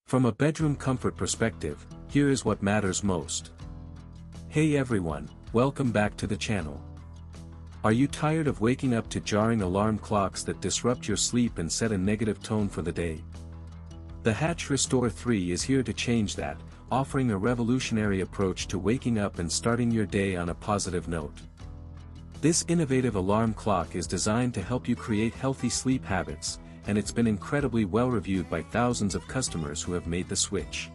From a bedroom comfort perspective, here is what matters most. Hey everyone, welcome back to the channel. Are you tired of waking up to jarring alarm clocks that disrupt your sleep and set a negative tone for the day? The Hatch Restore 3 is here to change that, offering a revolutionary approach to waking up and starting your day on a positive note. This innovative alarm clock is designed to help you create healthy sleep habits, and it's been incredibly well reviewed by thousands of customers who have made the switch.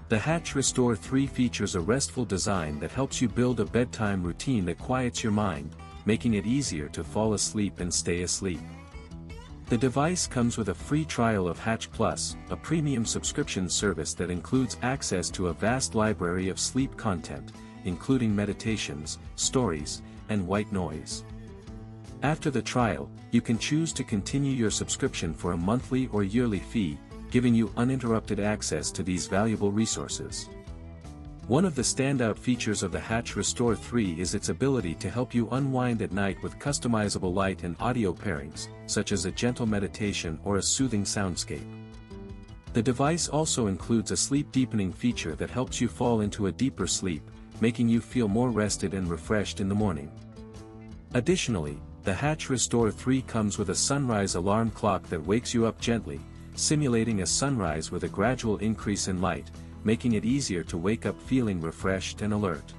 The Hatch Restore 3 features a restful design that helps you build a bedtime routine that quiets your mind, making it easier to fall asleep and stay asleep. The device comes with a free trial of Hatch Plus, a premium subscription service that includes access to a vast library of sleep content, including meditations, stories, and white noise. After the trial, you can choose to continue your subscription for a monthly or yearly fee, giving you uninterrupted access to these valuable resources. One of the standout features of the Hatch Restore 3 is its ability to help you unwind at night with customizable light and audio pairings, such as a gentle meditation or a soothing soundscape. The device also includes a sleep-deepening feature that helps you fall into a deeper sleep, making you feel more rested and refreshed in the morning. Additionally, the Hatch Restore 3 comes with a sunrise alarm clock that wakes you up gently, simulating a sunrise with a gradual increase in light, making it easier to wake up feeling refreshed and alert.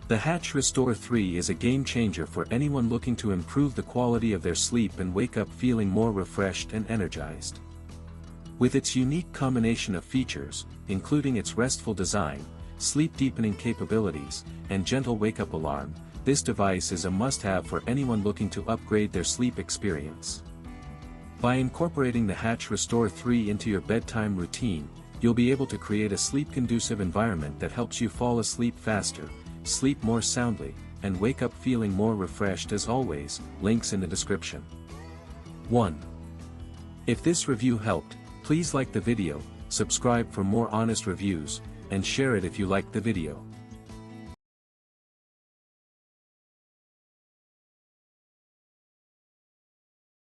The Hatch Restore 3 is a game changer for anyone looking to improve the quality of their sleep and wake up feeling more refreshed and energized. With its unique combination of features, including its restful design, sleep-deepening capabilities, and gentle wake-up alarm, this device is a must-have for anyone looking to upgrade their sleep experience. By incorporating the Hatch Restore 3 into your bedtime routine, you'll be able to create a sleep-conducive environment that helps you fall asleep faster, sleep more soundly, and wake up feeling more refreshed. As always, links in the description. 1. If this review helped, please like the video, subscribe for more honest reviews, and share it if you liked the video.